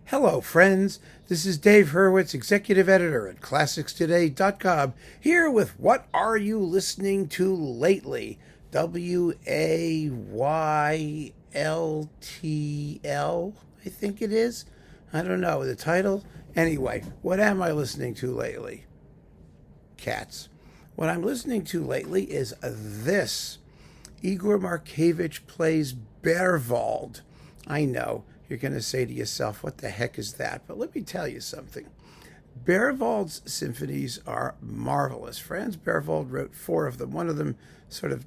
Hello, friends. This is Dave Hurwitz, executive editor at ClassicsToday.com, here with What Are You Listening to Lately? WAYLTL, I think it is. I don't know the title. Anyway, what am I listening to lately? Cats. What I'm listening to lately is this. Igor Markevitch plays Berwald. I know. You're going to say to yourself, what the heck is that? But let me tell you something. Berwald's symphonies are marvelous. Franz Berwald wrote 4 of them. One of them sort of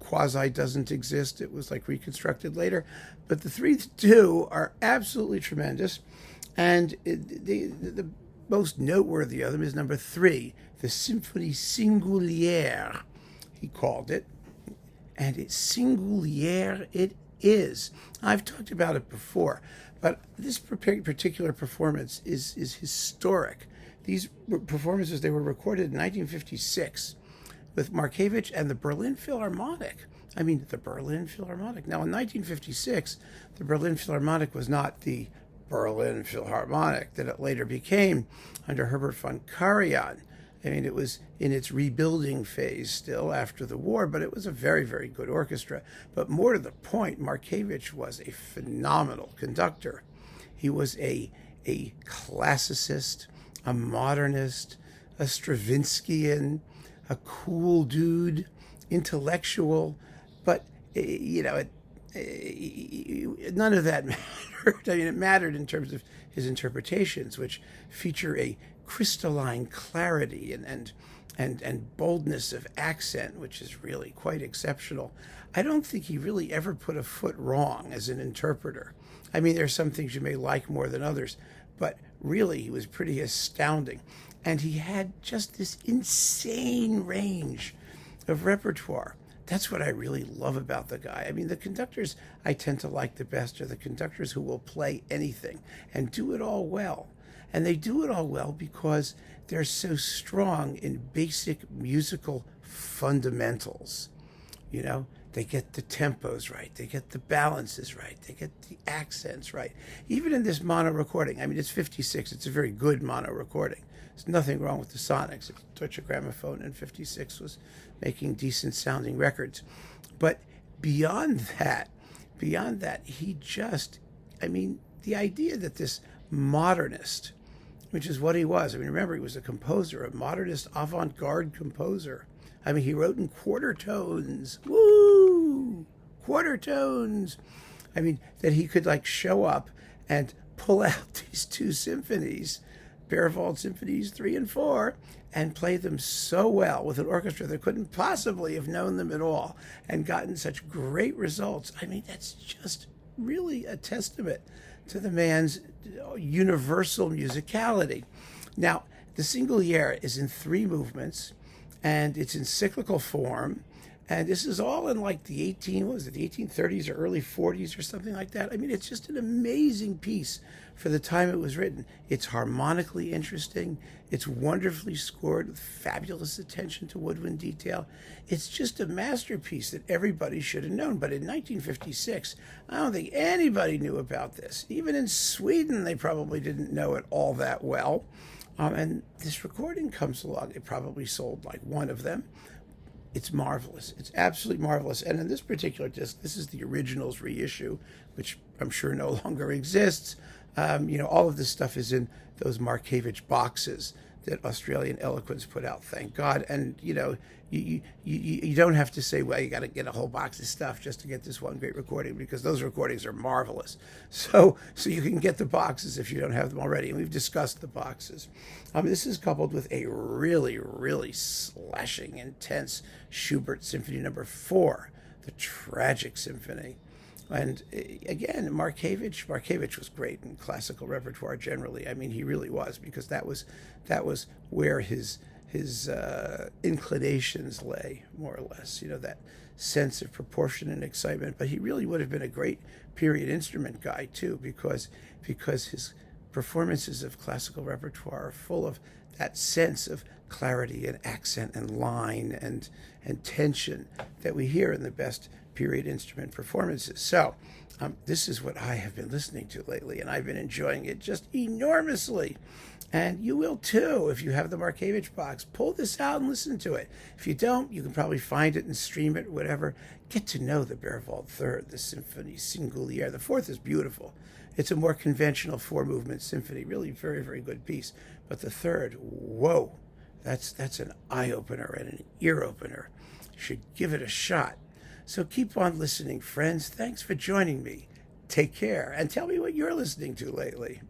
quasi doesn't exist. It was like reconstructed later. But the 2 are absolutely tremendous. And the most noteworthy of them is number 3, the Symphonie singulière, he called it. And it's singulière it is. I've talked about it before, but this particular performance is historic. These performances, they were recorded in 1956 with Markevitch and the Berlin Philharmonic. The Berlin Philharmonic. Now, in 1956, the Berlin Philharmonic was not the Berlin Philharmonic that it later became under Herbert von Karajan. It was in its rebuilding phase still after the war, but it was a very, very good orchestra. But more to the point, Markevitch was a phenomenal conductor. He was a classicist, a modernist, a Stravinskyan, a cool dude, intellectual, but, none of that mattered. It mattered in terms of his interpretations, which feature a crystalline clarity and boldness of accent, which is really quite exceptional. I don't think he really ever put a foot wrong as an interpreter. There's some things you may like more than others, but really he was pretty astounding. And he had just this insane range of repertoire. That's what I really love about the guy. The conductors I tend to like the best are the conductors who will play anything and do it all well. And they do it all well because they're so strong in basic musical fundamentals. They get the tempos right. They get the balances right. They get the accents right. Even in this mono recording, it's 56. It's a very good mono recording. There's nothing wrong with the sonics. Deutsche Grammophon in 56 was making decent sounding records. But beyond that, he just, the idea that this modernist, which is what he was. Remember, he was a composer, a modernist avant-garde composer. He wrote in quarter tones. Woo! Quarter tones. That he could show up and pull out these 2 symphonies, Berwald Symphonies 3 and 4, and play them so well with an orchestra that couldn't possibly have known them at all and gotten such great results. That's just really a testament to the man's universal musicality. Now, the singulière is in 3 movements, and it's in cyclical form, and this is all in the 1830s or early 40s or something like that. It's just an amazing piece for the time it was written. It's harmonically interesting. It's wonderfully scored with fabulous attention to woodwind detail. It's just a masterpiece that everybody should have known. But in 1956, I don't think anybody knew about this. Even in Sweden, they probably didn't know it all that well. And this recording comes along. It probably sold 1 of them. It's marvelous. It's absolutely marvelous. And in this particular disc, this is the originals reissue, which I'm sure no longer exists. All of this stuff is in those Markevitch boxes that Australian Eloquence put out, thank God. And, you don't have to say, well, you got to get a whole box of stuff just to get this one great recording, because those recordings are marvelous. So you can get the boxes if you don't have them already. And we've discussed the boxes. This is coupled with a really, really slashing, intense Schubert Symphony No. 4, the Tragic Symphony. And again, Markevitch was great in classical repertoire generally. He really was, because that was where his inclinations lay, more or less. That sense of proportion and excitement. But he really would have been a great period instrument guy too, because his performances of classical repertoire are full of that sense of clarity and accent and line and tension that we hear in the best period instrument performances. So this is what I have been listening to lately, and I've been enjoying it just enormously. And you will too if you have the Markevitch box. Pull this out and listen to it. If you don't, you can probably find it and stream it, whatever. Get to know the Berwald Third, the Symphonie singulière. The fourth is beautiful. It's a more conventional four-movement symphony, really very, very good piece. But the third, whoa, that's an eye-opener and an ear-opener. You should give it a shot. So keep on listening, friends. Thanks for joining me. Take care, and tell me what you're listening to lately.